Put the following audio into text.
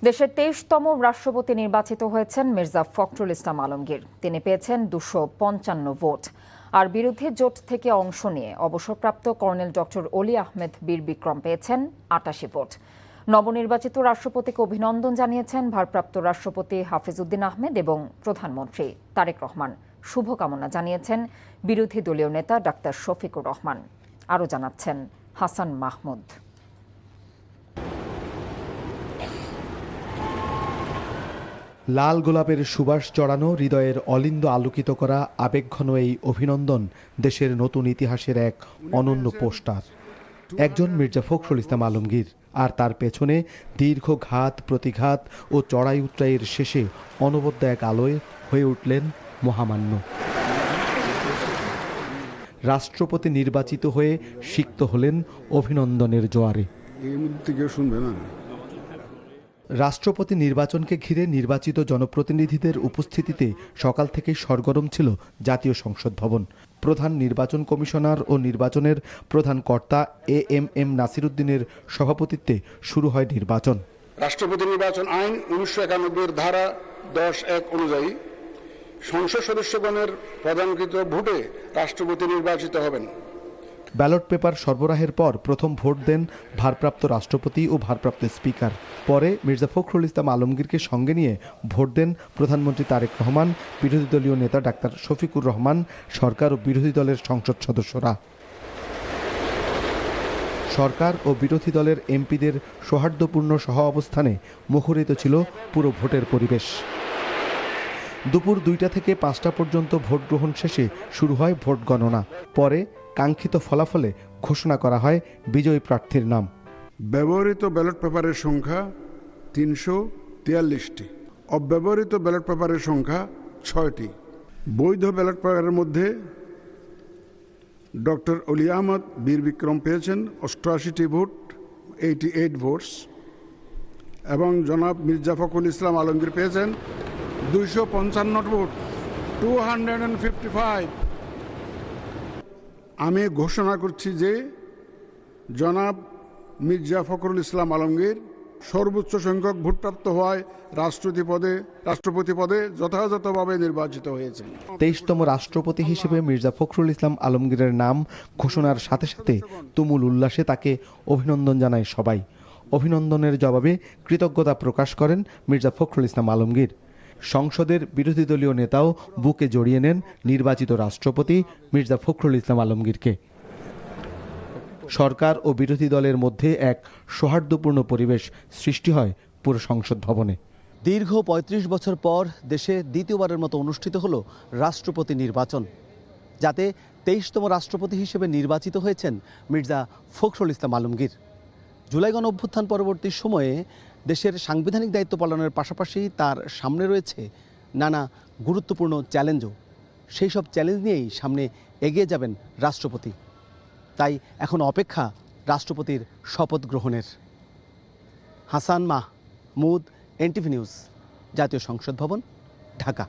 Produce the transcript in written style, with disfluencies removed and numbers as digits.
দেশের ২৩তম রাষ্ট্রপতি নির্বাচিত হয়েছেন মির্জা ফখরুল ইসলাম আলমগীর। তিনি পেয়েছেন ২৫৫ ভোট। আর বিরোধী জোট থেকে অংশ নিয়ে অবসরপ্রাপ্ত কর্নেল ডক্টর অলি আহমেদ বীর বিক্রম পেয়েছেন ৮৮ ভোট। নবনির্বাচিত রাষ্ট্রপতিকে অভিনন্দন জানিয়েছেন ভারপ্রাপ্ত রাষ্ট্রপতি হাফিজউদ্দিন আহমেদ এবং প্রধানমন্ত্রী তারেক রহমান। শুভকামনা জানিয়েছেন বিরোধী দলীয় নেতা ডাক্তার শফিকুর রহমান। আরও জানাচ্ছেন হাসান মাহমুদ। লাল গোলাপের সুবাস চড়ানো, হৃদয়ের অলিন্দ আলোকিত করা আবেগঘন এই অভিনন্দন দেশের নতুন ইতিহাসের এক অনন্য পোস্টার। একজন মির্জা ফখরুল ইসলাম আলমগীর, আর তার পেছনে দীর্ঘ ঘাত প্রতিঘাত ও চড়াই উতরাইয়ের শেষে অনবদ্য এক আলোয় হয়ে উঠলেন মহামান্য। রাষ্ট্রপতি নির্বাচিত হয়ে সিক্ত হলেন অভিনন্দনের জোয়ারে। রাষ্ট্রপতি নির্বাচনকে ঘিরে নির্বাচিত জনপ্রতিনিধিদের উপস্থিতিতে সকাল থেকেই সরগরম ছিল জাতীয় সংসদ ভবন। প্রধান নির্বাচন কমিশনার ও নির্বাচনের প্রধান কর্তা এএমএম নাসিরউদ্দিনের সভাপতিত্বে শুরু হয় নির্বাচন। রাষ্ট্রপতি নির্বাচন আইন ১৯৯১ ধারা ১০(১) অনুযায়ী সংসদ সদস্যগণের প্রধানকৃত ভোটে রাষ্ট্রপতি নির্বাচিত হবেন। ব্যালট পেপার সরবরাহের পর প্রথম ভোট দেন ভারপ্রাপ্ত রাষ্ট্রপতি ও ভারপ্রাপ্ত স্পিকার। পরে মির্জা ফখরুল ইসলাম আলমগীরকে সঙ্গে নিয়ে ভোট দেন প্রধানমন্ত্রী তারেক রহমান, বিরোধী দলীয় নেতা ডাক্তার শফিকুর রহমান, সরকার ও বিরোধী দলের সংসদ সদস্যরা। সরকার ও বিরোধী দলের এমপিদের সৌহার্দ্যপূর্ণ সহ অবস্থানে মুখরিত ছিল পুরো ভোটের পরিবেশ। দুপুর ২টা থেকে ৫টা পর্যন্ত ভোট গ্রহণ শেষে শুরু হয় ভোট গণনা। পরে কাঙ্ক্ষিত ফলাফলে ঘোষণা করা হয় বিজয়ী প্রার্থীর নাম। ব্যবহৃত ব্যালট পেপারের সংখ্যা ৩৪৩টি, অব্যবহৃত ব্যালট পেপারের সংখ্যা ৬টি। বৈধ ব্যালট পেপারের মধ্যে ডক্টর অলি আহমদ বীর বিক্রম পেয়েছেন ৮৮টি ভোট, 88 ভোটস, এবং জনাব মির্জা ফখরুল ইসলাম আলমগীর পেয়েছেন ২৫৫ ভোট, 255। আমি ঘোষণা করছি যে জনাব মির্জা ফখরুল ইসলাম আলমগীর সর্বোচ্চ সংখ্যক ভোটপ্রাপ্ত হওয়ায় রাষ্ট্রপতি পদে যথাযথভাবে নির্বাচিত হয়েছেন। ২৩তম রাষ্ট্রপতি হিসেবে মির্জা ফখরুল ইসলাম আলমগীরের নাম ঘোষণার সাথে সাথে তুমুল উল্লাসে তাকে অভিনন্দন জানায় সবাই। অভিনন্দনের জবাবে কৃতজ্ঞতা প্রকাশ করেন মির্জা ফখরুল ইসলাম আলমগীর। সংসদের বিরোধী দলীয় নেতাও বুকে জড়িয়ে নেন নির্বাচিত রাষ্ট্রপতি মির্জা ফখরুল ইসলাম আলমগীরকে। সরকার ও বিরোধী দলের মধ্যে এক সৌহার্দ্যপূর্ণ পরিবেশ সৃষ্টি হয় পুরো সংসদ ভবনে। দীর্ঘ ৩৫ বছর পর দেশে দ্বিতীয়বারের মতো অনুষ্ঠিত হলো রাষ্ট্রপতি নির্বাচন, যাতে ২৩তম রাষ্ট্রপতি হিসেবে নির্বাচিত হয়েছেন মির্জা ফখরুল ইসলাম আলমগীর। জুলাই গণঅভ্যুত্থান পরবর্তী সময়ে দেশের সাংবিধানিক দায়িত্ব পালনের পাশাপাশি তার সামনে রয়েছে নানা গুরুত্বপূর্ণ চ্যালেঞ্জও। সেই সব চ্যালেঞ্জ নিয়েই সামনে এগিয়ে যাবেন রাষ্ট্রপতি। তাই এখন অপেক্ষা রাষ্ট্রপতির শপথ গ্রহণের। হাসান মাহমুদ, এনটিভি নিউজ, জাতীয় সংসদ ভবন, ঢাকা।